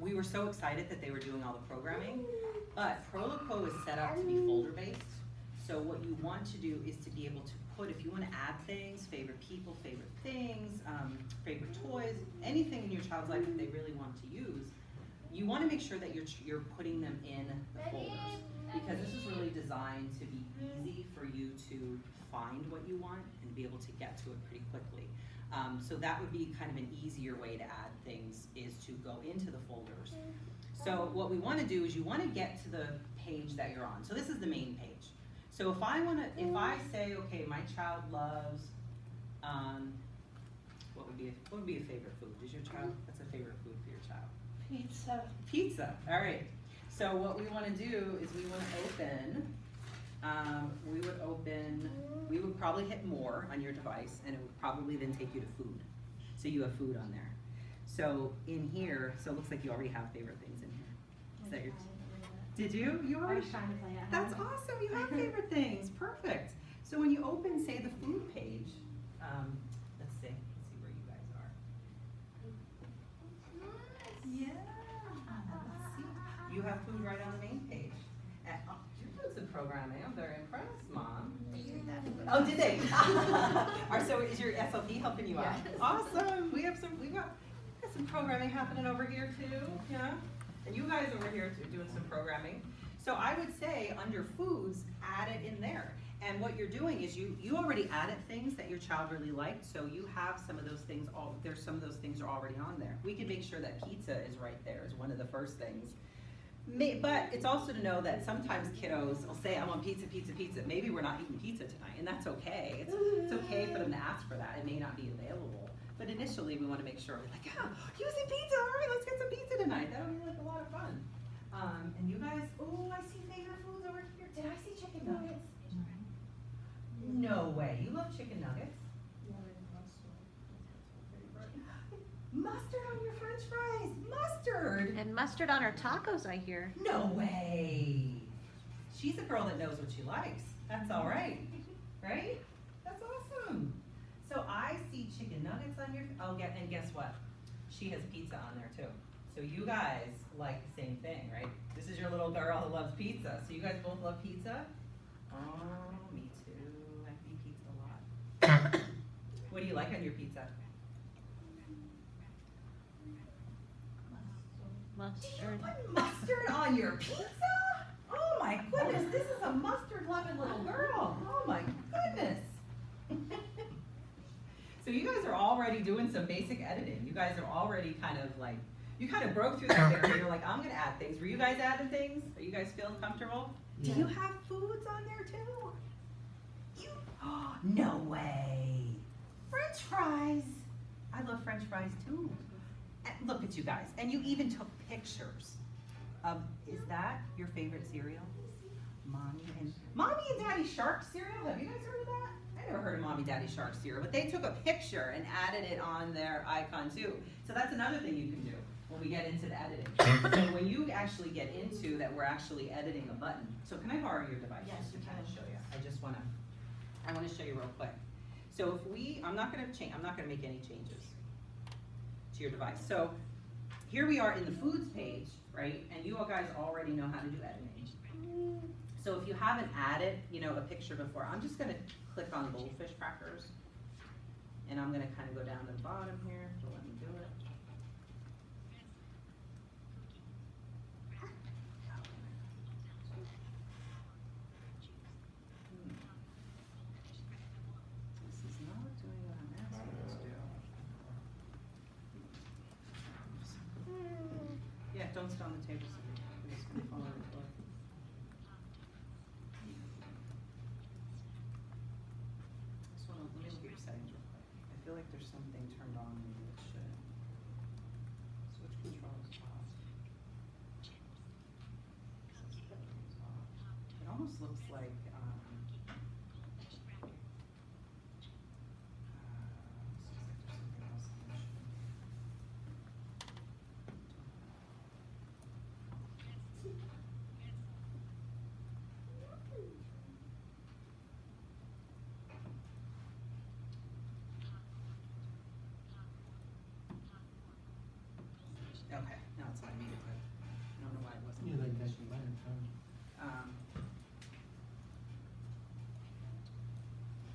we were so excited that they were doing all the programming, but Proloquo is set up to be folder based. So what you want to do is to be able to put, if you want to add things, favorite people, favorite things, favorite toys, anything in your child's life that they really want to use, you want to make sure that you're putting them in the folders, because this is really designed to be easy for you to find what you want and be able to get to it pretty quickly. So that would be kind of an easier way to add things, is to go into the folders. So what we want to do is you want to get to the page that you're on. So this is the main page. So if I say, okay, my child loves, what would be a favorite food? What's a favorite food for your child? Pizza. Pizza, all right. So what we want to do is we want to open, we would probably hit more on your device, and it would probably then take you to food. So you have food on there. So in here, so it looks like you already have favorite things in here. Is that your, did you? You already? That's awesome, you have favorite things, perfect. So when you open, say, the food page, let's see where you guys are. Yeah, let's see. You have food right on the main page. And, you're doing some programming. I'm very impressed, Mom. Oh, did they? So is your SLP helping you out? Yes. Awesome. We've got some programming happening over here too. Yeah. And you guys over here too, doing some programming. So I would say under foods, add it in there. And what you're doing is you already added things that your child really liked, so you have some of those things, some of those things are already on there. We can make sure that pizza is right there as one of the first things. But it's also to know that sometimes kiddos will say, I want pizza, pizza, pizza. Maybe we're not eating pizza tonight, and that's okay. It's okay for them to ask for that. It may not be available. But initially, we want to make sure, like, yeah, using pizza, all right, let's get some pizza tonight. That'll be like a lot of fun. And you guys, oh, I see favorite foods over here. Did I see chicken nuggets? No way. You love chicken nuggets? Mustard on your french fries. Mustard. And mustard on her tacos, I hear. No way. She's a girl that knows what she likes. That's all right. Right? That's awesome. So I see chicken nuggets on your, and guess what? She has pizza on there too. So you guys like the same thing, right? This is your little girl who loves pizza. So you guys both love pizza? Oh, me too. I eat pizza a lot. What do you like on your pizza? Mustard. Do you put mustard on your pizza? Oh my goodness, this is a mustard-loving little girl. Oh my goodness. So you guys are already doing some basic editing. You guys are already kind of like, you kind of broke through that barrier. You're like, I'm gonna add things. Were you guys adding things? Are you guys feeling comfortable? Yeah. Do you have foods on there too? Oh, no way. French fries. I love French fries too. And look at you guys. And you even took pictures of, is that your favorite cereal? Mommy and Daddy Shark cereal? Have you guys heard of that? I never heard of Mommy Daddy Shark cereal, but they took a picture and added it on their icon too. So that's another thing you can do when we get into the editing. So when you actually get into that, we're actually editing a button. So can I borrow your device? Yes, just to you kind of can. show you? I want to show you real quick. So if I'm not going to make any changes. to your device. So here we are in the foods page, right? And you all guys already know how to do editing. So if you haven't added, you know, a picture before, I'm just gonna click on goldfish crackers. And I'm gonna kind of go down to the bottom here to let me do it. This is not doing what I'm asking it to do. Yeah, don't sit on the table, so you're just gonna fall on the floor. Just wanna, let me look at your settings real quick. I feel like there's something turned on maybe it should. Switch controls off. Settings off. It almost looks like, this looks like there's something else in there. Okay, now it's what I needed, but I don't know why it wasn't. You like that you learned from.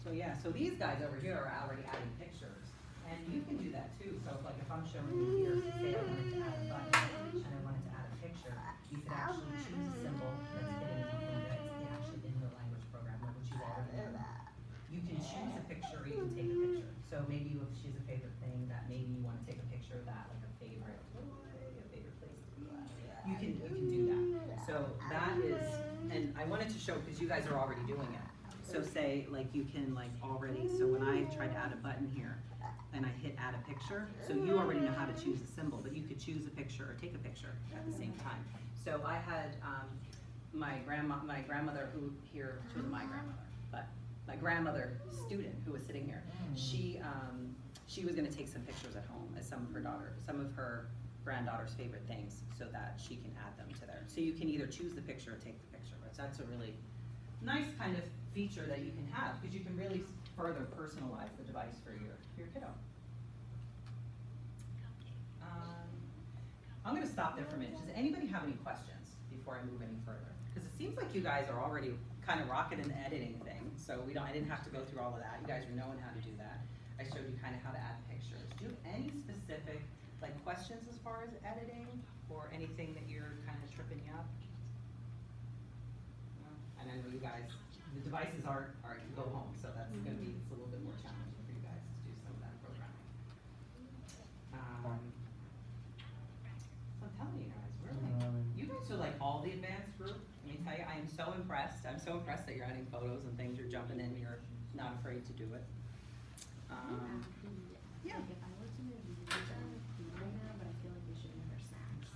So yeah, so these guys over here are already adding pictures, and you can do that too. So like if I'm showing you here, say I wanted to add a button and I wanted to add a picture, you could actually choose a symbol that's fitting something that's actually in the language program, which you already know. You can choose a picture or you can take a picture. So maybe if she's a favorite thing that maybe you want to take a picture of that, like a favorite toy, a favorite place to be. You can do that. So that is, and I wanted to show because you guys are already doing it. So say like you can like already, so when I tried to add a button here and I hit add a picture, so you already know how to choose a symbol, but you could choose a picture or take a picture at the same time. So I had my grandmother who here, she wasn't my grandmother, but my grandmother student who was sitting here, she was gonna take some pictures at home as some of her granddaughter's favorite things so that she can add them to there. So you can either choose the picture or take the picture, but that's a really nice kind of feature that you can have because you can really further personalize the device for your kiddo. I'm gonna stop there for a minute. Does anybody have any questions before I move any further? Because it seems like you guys are already kind of rocking in the editing thing, so I didn't have to go through all of that. You guys are knowing how to do that. I showed you kind of how to add pictures. Do you have any specific like questions as far as editing or anything that you're kind of tripping you up? No? And I know you guys, the devices are to go home, so that's gonna be, it's a little bit more challenging for you guys to do some of that programming. So I'm telling you guys, really, you guys are like all the advanced group. Let me tell you, I am so impressed. I'm so impressed that you're adding photos and things, you're jumping in, you're not afraid to do it. Yeah. Like if I were to move these are with food right now, but I feel like we should move our snacks.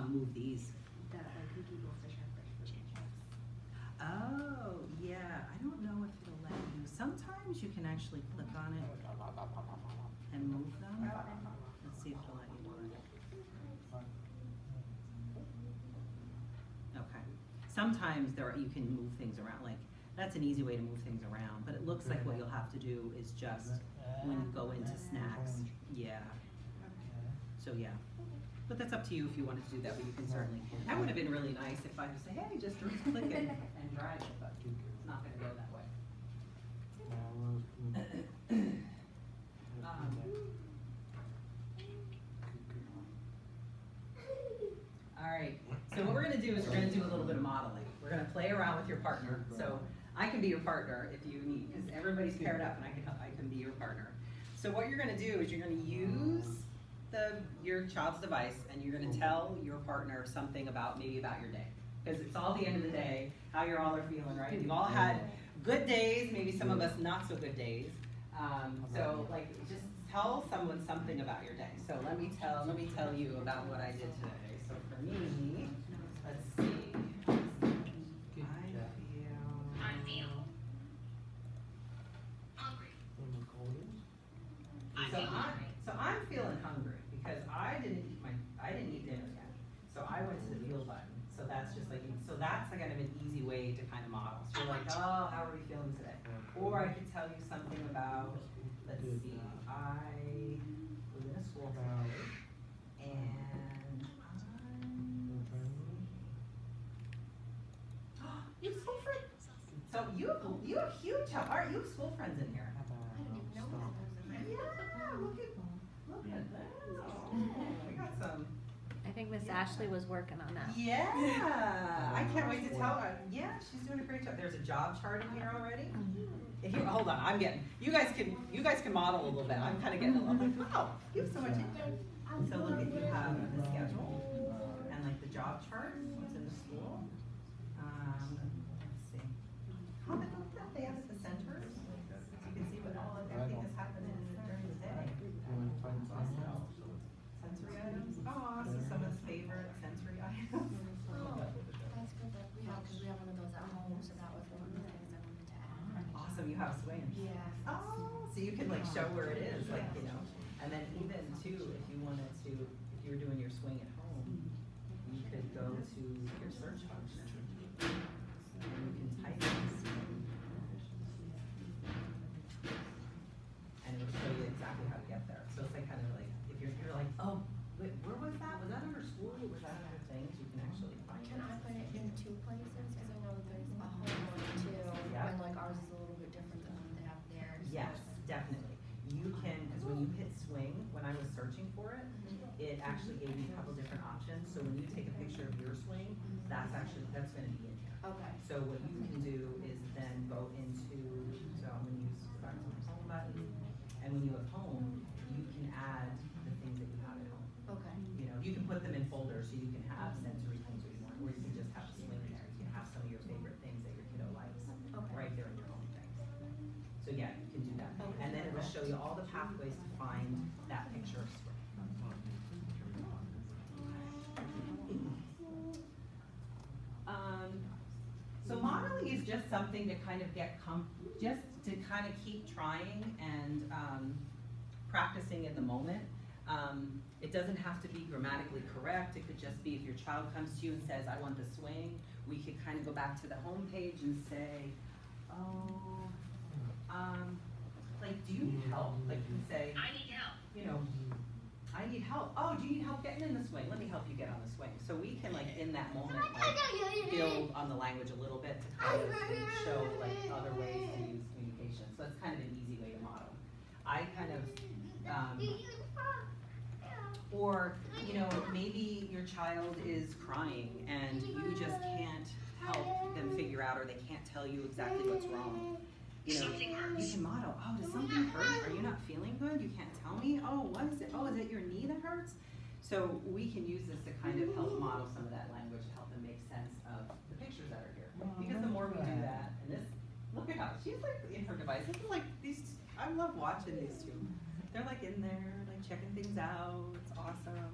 Move these. That like cookie goldfish have fresh fruit and chips. Oh, yeah, I don't know if it'll let you. Sometimes you can actually click on it and move them. Let's see if it'll let you do it. Okay. Sometimes you can move things around, like, that's an easy way to move things around, but it looks like what you'll have to do is just, when you go into snacks, yeah. So, yeah. But that's up to you if you wanted to do that, but you can certainly, that would have been really nice if I could say, hey, just click it and drag it, but it's not gonna go that way. All right, so what we're gonna do is we're gonna do a little bit of modeling. We're gonna play around with your partner. So I can be your partner if you need, because everybody's paired up and I can be your partner. So what you're gonna do is you're gonna use your child's device and you're gonna tell your partner something maybe about your day. Because it's all the end of the day, how you all are feeling, right? You've all had good days, maybe some of us not so good days. So like just tell someone something about your day. So let me tell you about what I did today. So for me, let's see. I feel hungry. So I'm feeling hungry because I didn't eat dinner yet. So I went to the meal button. So that's just like, so that's like kind of an easy way to kind of model. So you're like, oh, how are we feeling today? Or I could tell you something about, let's see, You have school friends? So you have huge help. All right, you have school friends in here. I didn't even know that was in there. Yeah, look at that. We got some. I think Miss Ashley was working on that. Yeah, I can't wait to tell her. Yeah, she's doing a great job. There's a job chart in here already. And here, hold on, I'm getting. You guys can model a little bit. I'm kind of getting a little like, wow, you have so much in there. So look at, you have the schedule and like the job chart. What's in the school? Let's see. How did they have at the center? You can see what all everything is happening during the day. Sensory items. Oh, so some of his favorite sensory items. That's good that we have, because we have one of those at home, so that was one of the things I wanted to add. Awesome, you have a swing. Yeah. Oh, so you can like show where it is, like, you know, and then even too, if you wanted to, if you were doing your swing at home, you could go to your search function and you can type it. And it'll show you exactly how to get there. So it's like kind of like, if you're like, oh, wait, where was that? Was that under school or was that under things? You can actually find it. Can I put it in two places? Because I know that there's a home one too, Yeah. and like ours is a little bit different than what they have theirs. Yes, definitely. You can, because when you hit swing, when I was searching for it, it actually gave me a couple different options. So when you take a picture of your swing, that's gonna be in here. Okay. So what you can do is then go into, so I'm gonna use the home button, and when you have home, you can add the things that you have at home. Okay. You know, you can put them in folders, so you can have sensory things if you want, or you can just have a swing in there. You can have some of your favorite things that your kiddo likes Okay. right there in your home things. So yeah, you can do that. Okay. And then it will show you all the pathways to find that picture of swing. So modeling is just something to kind of get just to kind of keep trying and practicing in the moment. It doesn't have to be grammatically correct. It could just be if your child comes to you and says, I want the swing, we could kind of go back to the home page and say, oh, like, do you need help? Like, you can say, I need help. You know, I need help. Oh, do you need help getting in the swing? Let me help you get on the swing. So we can, like, in that moment, like, build on the language a little bit to kind of show, like, other ways to use communication. So that's kind of an easy way to model. I kind of, or, you know, maybe your child is crying and you just can't help them figure out, or they can't tell you exactly what's wrong. You know, you can model, oh, does something hurt? Are you not feeling good? You can't tell me? Oh, what is it? Oh, is it your knee that hurts? So we can use this to kind of help model some of that language, to help them make sense of the pictures that are here. Because the more we do that, and this, look at how, she's like in her device. This is like these, I love watching these two. They're like in there, like checking things out. It's awesome.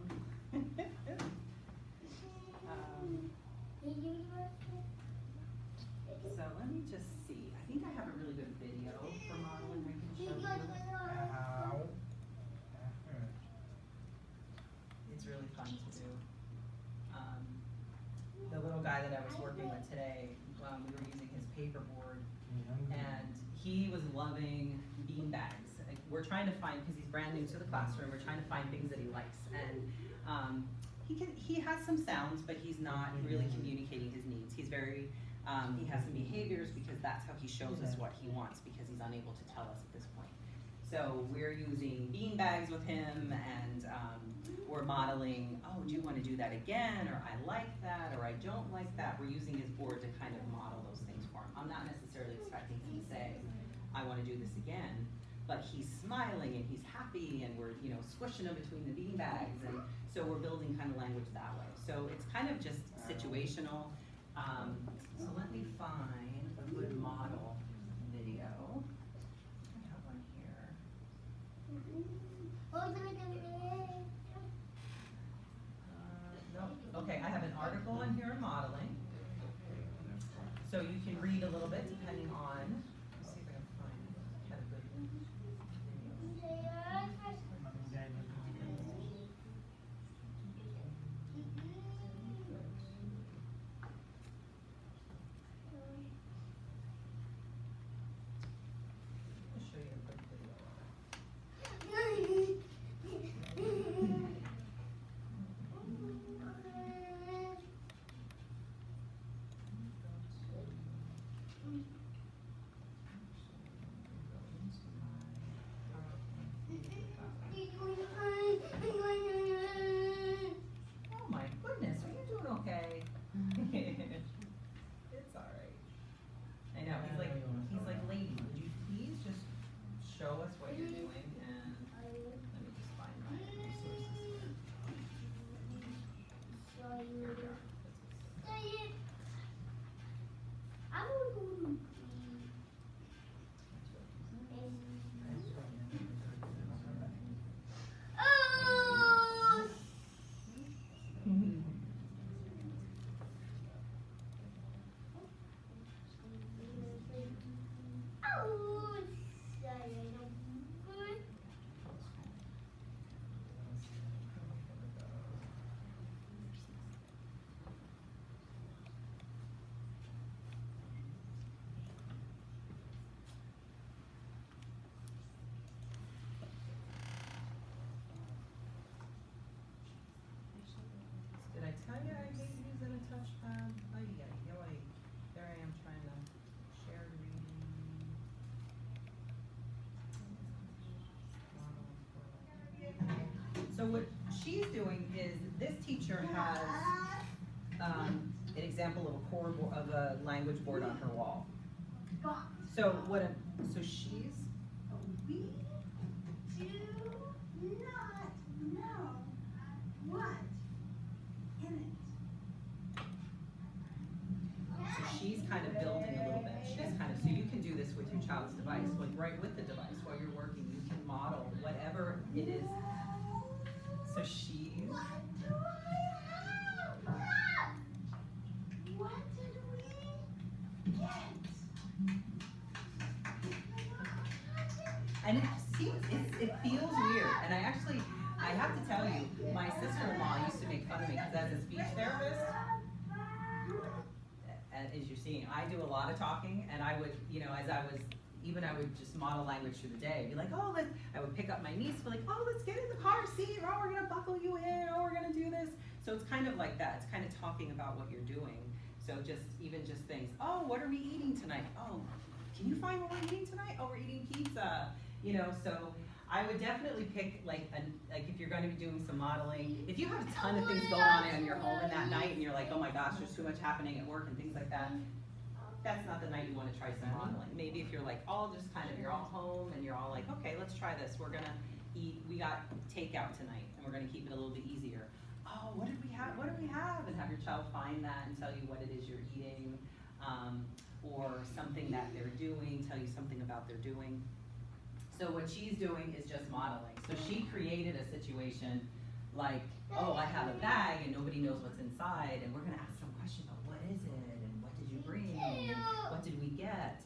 So let me just see. I think I have a really good video for modeling I can show you. It's really fun to do. The little guy that I was working with today, we were using his paperboard, and he was loving bean bags. Like, we're trying to find, because he's brand new to the classroom, we're trying to find things that he likes. And he has some sounds, but he's not really communicating his needs. He's very, he has some behaviors because that's how he shows us what he wants, because he's unable to tell us at this point. So we're using bean bags with him, and we're modeling, oh, do you want to do that again? Or I like that, or I don't like that. We're using his board to kind of model those things for him. I'm not necessarily expecting him to say, I want to do this again, but he's smiling and he's happy, and we're, you know, squishing him between the bean bags, and so we're building kind of language that way. So it's kind of just situational. So let me find a good model video. I have one here. No, okay, I have an article on here on modeling. So you can read a little bit depending on, let's see if I can find kind of good video. I'll show you a quick video of it. what she's doing is, this teacher has, an example of of a language board on her wall. So so she's, We do not know what in it. so she's kind of building a little bit. She's kind of, so you can do this with your child's device, like right with the device while you're working, you can model whatever it is. So she's, What do I have? What did we get? and it seems, it feels weird, and I have to tell you, my sister-in-law used to make fun of me, because as a speech therapist, as you're seeing, I do a lot of talking, and I would, you know, I would just model language through the day, be like, oh, I would pick up my niece, be like, oh, let's get in the car seat, oh, we're gonna buckle you in, oh, we're gonna do this. So it's kind of like that, it's kind of talking about what you're doing. So even just things, oh, what are we eating tonight? Oh, can you find what we're eating tonight? Oh, we're eating pizza, you know, so I would definitely pick like if you're gonna be doing some modeling, if you have a ton of things going on in your home in that night and you're like, oh my gosh, there's too much happening at work and things like that, that's not the night you wanna try some modeling. Maybe if you're like all just kind of, you're all home and you're all like, okay, let's try this. We're gonna eat, we got takeout tonight and we're gonna keep it a little bit easier. Oh, what did we have? What do we have? And have your child find that and tell you what it is you're eating, or something that they're doing, tell you something about their doing. So what she's doing is just modeling. So she created a situation like, oh, I have a bag and nobody knows what's inside, and we're gonna ask some questions about what is it, and what did you bring, and what did we get?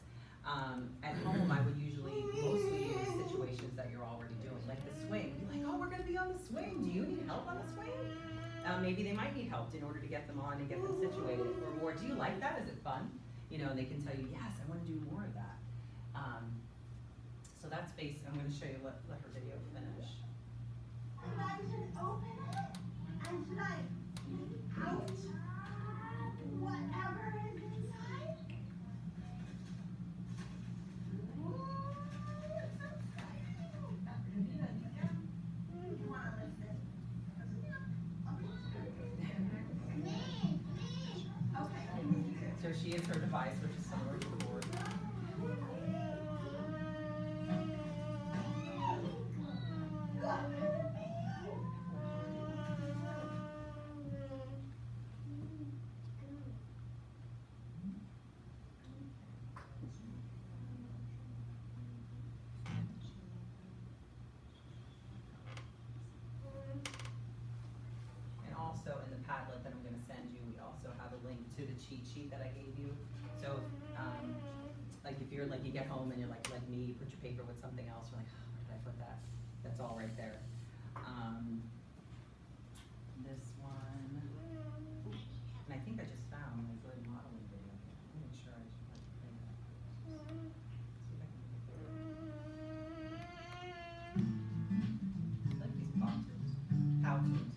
At home, I would usually mostly use situations that you're already doing, like the swing. Be like, oh, we're gonna be on the swing. Do you need help on the swing? Maybe they might need help in order to get them on and get them situated. Or do you like that? Is it fun? You know, and they can tell you, yes, I want to do more of that. So that's based, I'm going to show you, let her video finish. And I should open it, and should I take out whatever is inside? Ooh, it's so exciting. You wanna listen? Okay. So she is her device, which is similar to the board. And also in the Padlet that I'm going to send you, we also have a link to the cheat sheet that I gave you. So, like if you're like, you get home and you're like me, you put your paper with something else, you're like, oh, where did I put that? That's all right there. This one, and I think I just found my good modeling video. Let me make sure I play that. See if I can get it. I like these how to's.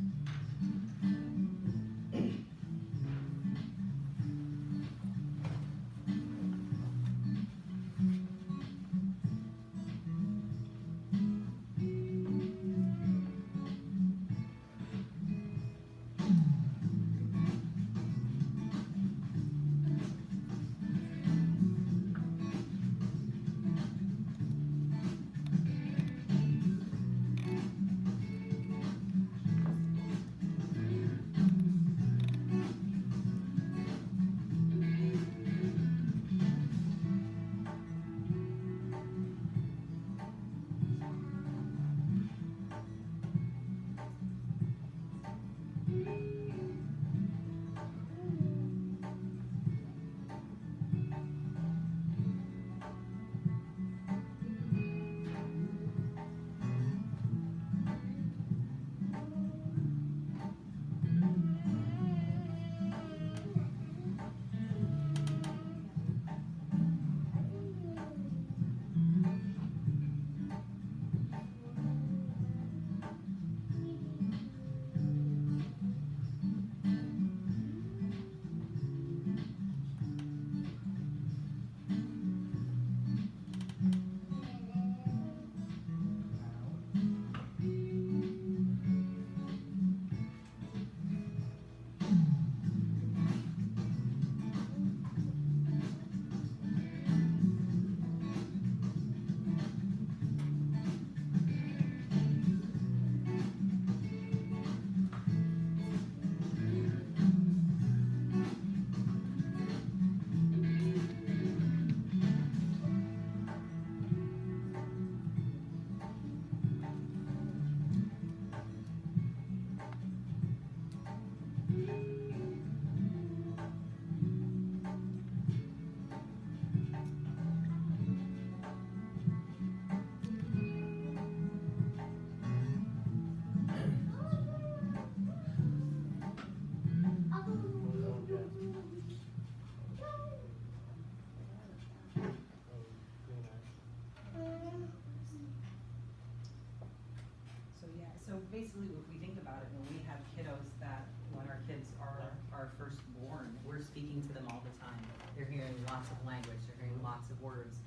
speaking to them all the time. They're hearing lots of language, they're hearing lots of words.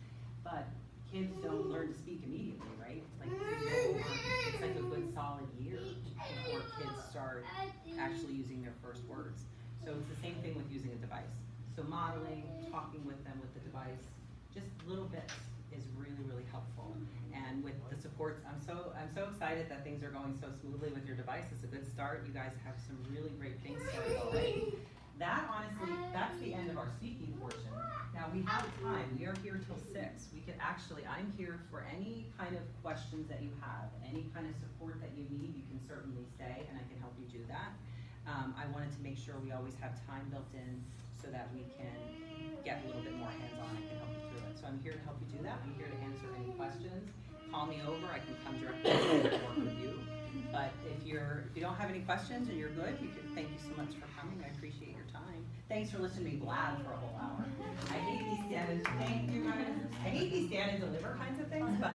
But kids don't learn to speak immediately, right? Like, it's like a good solid year before kids start actually using their first words. So it's the same thing with using a device. So modeling, talking with them with the device, just little bits is really, really helpful. And with the supports, I'm so excited that things are going so smoothly with your device. It's a good start. You guys have some really great things started already. That honestly, that's the end of our speaking portion. Now we have time. We are here till 6. We could actually, I'm here for any kind of questions that you have, any kind of support that you need. You can certainly say, and I can help you do that. I wanted to make sure we always have time built in so that we can get a little bit more hands-on. I can help you through it. So I'm here to help you do that. I'm here to answer any questions. Call me over. I can come directly and work with you. But if you don't have any questions and you're good, thank you so much for coming. I appreciate your time. Thanks for listening to me blab for a whole hour. I hate these stand and deliver kinds of things, but